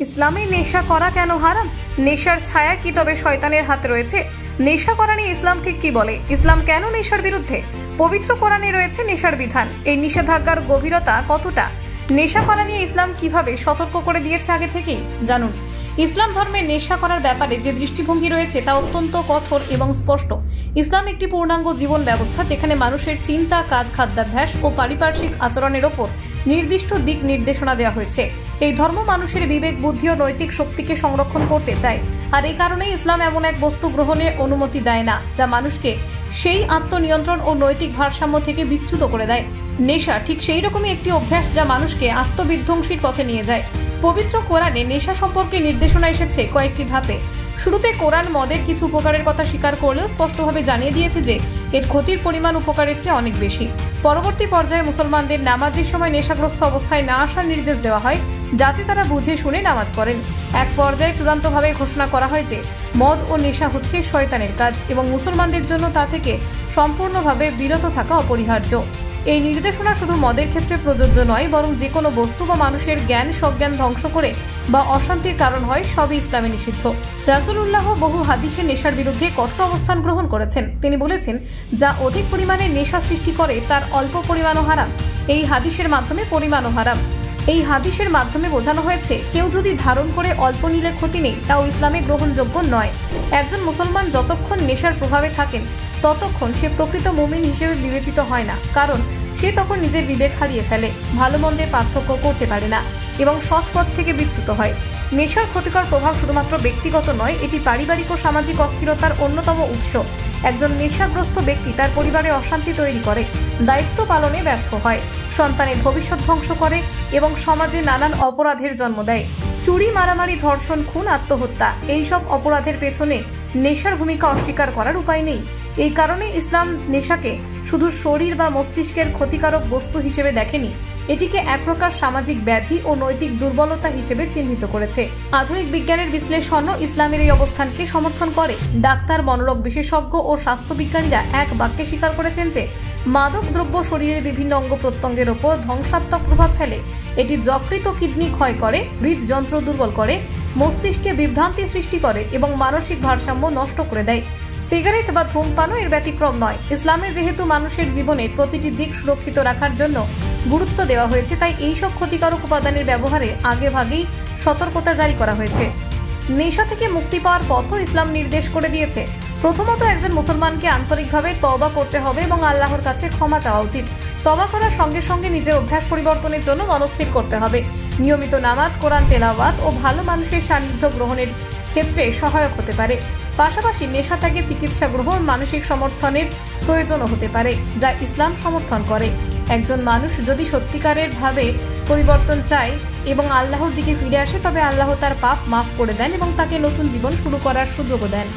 ইসলামে নেশা করা কেন হারাম? নেশার ছায়া কি তবে শয়তানের হাতে রয়েছে? নেশা করা নিয়ে ইসলাম ঠিক কি বলে? ইসলাম কেন নেশার বিরুদ্ধে? পবিত্র কোরআনে রয়েছে নেশার বিধান। এই নিষেধাজ্ঞার গভীরতা কতটা? নেশা করা নিয়ে ইসলাম কিভাবে সতর্ক করে দিয়েছে আগে থেকেই জানুন। ইসলাম ধর্মে নেশা করার ব্যাপারে যে দৃষ্টিভঙ্গি রয়েছে তা অত্যন্ত কঠোর এবং স্পষ্ট। ইসলাম একটি পূর্ণাঙ্গ জীবন ব্যবস্থা, যেখানে মানুষের চিন্তা, কাজ, খাদ্যাভ্যাস ও পারিপার্শ্বিক আচরণের ওপর নির্দিষ্ট দিক নির্দেশনা দেওয়া হয়েছে। এই ধর্ম মানুষের বিবেক, বুদ্ধি ও নৈতিক শক্তিকে সংরক্ষণ করতে চায়, আর এই কারণেই ইসলাম এমন এক বস্তু গ্রহণের অনুমতি দেয় না যা মানুষকে সেই আত্মনিয়ন্ত্রণ ও নৈতিক ভারসাম্য থেকে বিচ্যুত করে দেয়। নেশা ঠিক সেই রকমই একটি অভ্যাস যা মানুষকে আত্মবিধ্বংসীর পথে নিয়ে যায়। পবিত্র কোরআনে নেশা সম্পর্কে নির্দেশনা এসেছে কয়েকটি ধাপে। শুরুতে কোরআন মদের কিছু উপকারের কথা স্বীকার করলেও স্পষ্টভাবে জানিয়ে দিয়েছে যে এর ক্ষতির পরিমাণ উপকারের চেয়ে অনেক বেশি। পরবর্তী পর্যায়ে মুসলমানদের নামাজের সময় নেশাগ্রস্ত অবস্থায় না আসার নির্দেশ দেওয়া হয়, যাতে তারা বুঝে শুনে নামাজ পড়েন। এক পর্যায়ে চূড়ান্তভাবে ঘোষণা করা হয় যে মদ ও নেশা হচ্ছে শয়তানের কাজ এবং মুসলমানদের জন্য তা থেকে সম্পূর্ণভাবে বিরত থাকা অপরিহার্য। এই নির্দেশনা শুধু মদের ক্ষেত্রে প্রযোজ্য নয়, বরং যে কোনো বস্তু বা মানুষের জ্ঞান সজ্ঞান ধ্বংস করে বা অশান্তির কারণ হয় সবই ইসলামে নিষিদ্ধ। রাসূলুল্লাহ বহু হাদিসে নেশার বিরুদ্ধে কঠোর অবস্থান গ্রহণ করেছেন। তিনি বলেছেন, যা অধিক পরিমাণে নেশা সৃষ্টি করে তার অল্প পরিমাণও হারাম। এই হাদিসের মাধ্যমে পরিমাণও হারাম। এই হাদিসের মাধ্যমে বোঝানো হয়েছে, কেউ যদি ধারণ করে অল্প নিলে ক্ষতি নেই, তাও ইসলামে গ্রহণযোগ্য নয়। একজন মুসলমান যতক্ষণ নেশার প্রভাবে থাকেন ততক্ষণ সে প্রকৃত মুমিন হিসেবে বিবেচিত হয় না, কারণ সে তখন নিজের বিবেক হারিয়ে ফেলে, ভালো মন্দের পার্থক্য করতে পারে না এবং সৎ পথ থেকে বিচ্যুত হয়। নেশার ক্ষতিকর প্রভাব শুধুমাত্র ব্যক্তিগত নয়, এটি পারিবারিক ও সামাজিক অস্থিরতার অন্যতম উৎস। একজন নেশাগ্রস্ত ব্যক্তি তার পরিবারে অশান্তি তৈরি করে, দায়িত্ব পালনে ব্যর্থ হয়, সন্তানের ভবিষ্যৎ ধ্বংস করে এবং সমাজে নানান অপরাধের জন্ম দেয়। চুরি, মারামারি, ধর্ষণ, খুন, আত্মহত্যা, এইসব অপরাধের পেছনে নেশার ভূমিকা অস্বীকার করার উপায় নেই। এই কারণে ইসলাম নেশাকে শুধু শরীর বা মস্তিষ্কের ক্ষতিকারক বস্তু হিসেবে দেখেনি, এটিকে এক প্রকার সামাজিক ব্যাধি ও নৈতিক দুর্বলতা হিসেবে চিহ্নিত করেছে। আধুনিক বিজ্ঞানের বিশ্লেষণও ইসলামের এই অবস্থানকে সমর্থন করে। ডাক্তার, মনোরোগ বিশেষজ্ঞ ও স্বাস্থ্যবিজ্ঞানীরা এক বাক্যে স্বীকার করেছেন যে মাদক দ্রব্য শরীরের বিভিন্ন অঙ্গ প্রত্যঙ্গের ওপর ধ্বংসাত্মক প্রভাব ফেলে। এটি যকৃত, কিডনি ক্ষয় করে, হৃদযন্ত্র দুর্বল করে, মস্তিষ্কে বিভ্রান্তি সৃষ্টি করে এবং মানসিক ভারসাম্য নষ্ট করে দেয়। সিগারেট বা ধূমপানও এর ব্যতিক্রম নয়। ইসলামে যেহেতু মানুষের জীবনের প্রতিটি দিক সুরক্ষিত রাখার জন্য গুরুত্ব দেওয়া হয়েছে, তাই এইসব ক্ষতিকারক উপাদানের ব্যবহারে আগেভাগেই সতর্কতা জারি করা হয়েছে। নেশা থেকে মুক্তি পাওয়ার পথও ইসলাম নির্দেশ করে দিয়েছে। প্রথমত, একজন মুসলমানকে আন্তরিকভাবে তওবা করতে হবে এবং আল্লাহর কাছে ক্ষমা চাওয়া উচিত। তওবা করার সঙ্গে সঙ্গে নিজের অভ্যাস পরিবর্তনের জন্য মনস্থির করতে হবে। নিয়মিত নামাজ, কোরআন তেলাওয়াত ও ভালো মানুষের সান্নিধ্য গ্রহণের ক্ষেত্রে সহায়ক হতে পারে। পাশাপাশি নেশা থেকে চিকিৎসা গ্রহণ, মানসিক সমর্থনের প্রয়োজনও হতে পারে, যা ইসলাম সমর্থন করে। একজন মানুষ যদি সত্যিকারের ভাবে পরিবর্তন চায় এবং আল্লাহর দিকে ফিরে আসে, তবে আল্লাহ তার পাপ মাফ করে দেন এবং তাকে নতুন জীবন শুরু করার সুযোগও দেন।